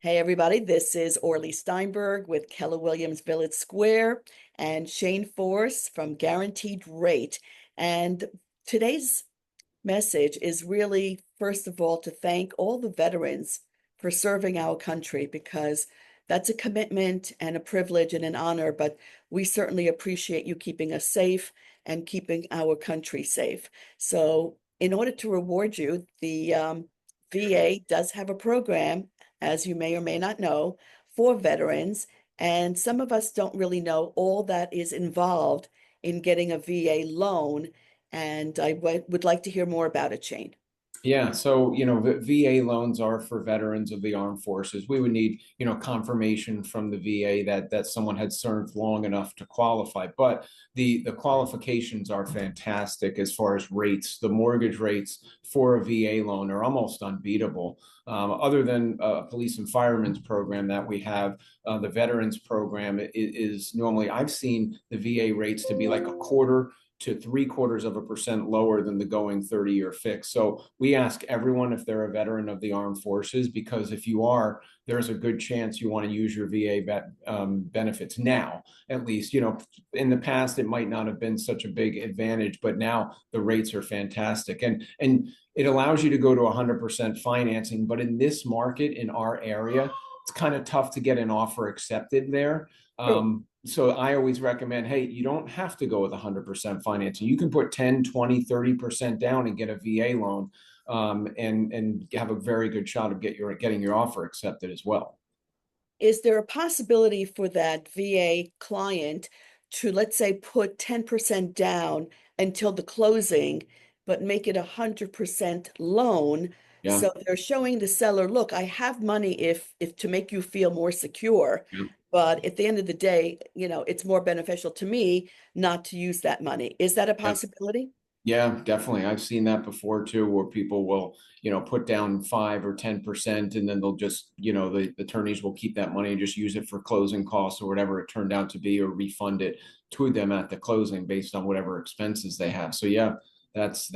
Hey, everybody, this is Orly Steinberg with Keller Williams Village Square and Shane Force from Guaranteed Rate. And today's message is really, first of all, to thank all the veterans for serving our country because that's a commitment and a privilege and an honor. But we certainly appreciate you keeping us safe and keeping our country safe. So, in order to reward you, the VA does have a program, as you may or may not know, for veterans. And some of us don't really know all that is involved in getting a VA loan. And I would like to hear more about it, Shane. Yeah, so VA loans are for veterans of the armed forces. We would need, confirmation from the VA that someone had served long enough to qualify. But the qualifications are fantastic as far as rates. The mortgage rates for a VA loan are almost unbeatable. Other than a police and firemen's program that we have, the veterans program is normally I've seen the VA rates to be like a quarter to 0.75% lower than the going 30-year fix. So we ask everyone if they're a veteran of the armed forces, because if you are, there's a good chance you want to use your VA benefits now. At least, in the past, it might not have been such a big advantage, but now the rates are fantastic. And it allows you to go to 100% financing. But in this market, in our area, it's kind of tough to get an offer accepted there. True. So I always recommend, hey, you don't have to go with 100% financing. You can put 10, 20, 30% down and get a VA loan, and have a very good shot of getting your offer accepted as well. Is there a possibility for that VA client to, let's say, put 10% down until the closing, but make it 100% loan? Yeah. So they're showing the seller, look, I have money if to make you feel more secure, Yeah. but at the end of the day, it's more beneficial to me not to use that money. Is that a Yeah. possibility? Yeah, definitely. I've seen that before too, where people will, put down 5 or 10%, and then they'll just, the attorneys will keep that money and just use it for closing costs or whatever it turned out to be, or refund it to them at the closing based on whatever expenses they have. So yeah, that's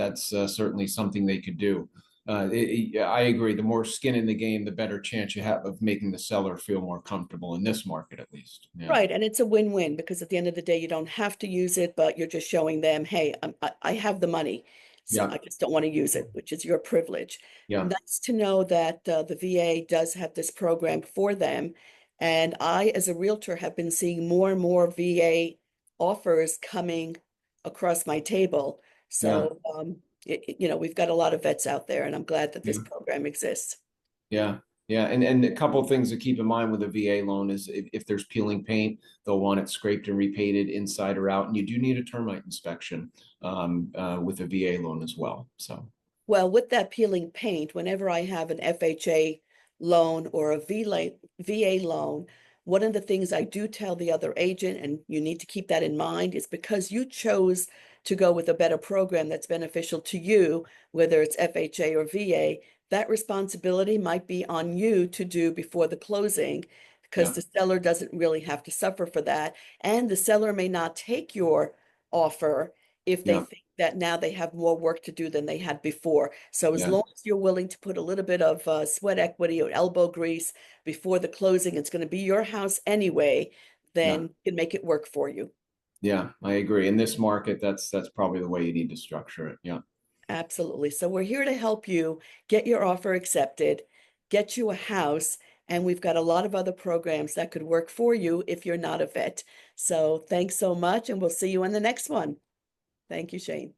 certainly something they could do. I agree. The more skin in the game, the better chance you have of making the seller feel more comfortable in this market, at least. Yeah. Right, and it's a win-win because at the end of the day, you don't have to use it, but you're just showing them, hey, I have the money, so Yeah. I just don't want to use it, which is your privilege. Yeah. Nice to know that the VA does have this program for them, and I, as a realtor, have been seeing more and more VA offers coming across my table. Yeah. So, we've got a lot of vets out there, and I'm glad that this Yeah. program exists. Yeah. Yeah. And a couple of things to keep in mind with a VA loan is if there's peeling paint, they'll want it scraped and repainted inside or out. And you do need a termite inspection with a VA loan as well. So, Well, with that peeling paint, whenever I have an FHA loan or a VA loan, one of the things I do tell the other agent, and you need to keep that in mind, is because you chose to go with a better program that's beneficial to you, whether it's FHA or VA, that responsibility might be on you to do before the closing, because yeah. the seller doesn't really have to suffer for that. And the seller may not take your offer if they Yeah. think that now they have more work to do than they had before. So as Yeah. long as you're willing to put a little bit of sweat equity or elbow grease before the closing, it's going to be your house anyway, then Yeah. you can make it work for you. Yeah. I agree. In this market, that's probably the way you need to structure it. Yeah. Absolutely. So we're here to help you get your offer accepted, get you a house, and we've got a lot of other programs that could work for you if you're not a vet. So thanks so much, and we'll see you on the next one. Thank you, Shane.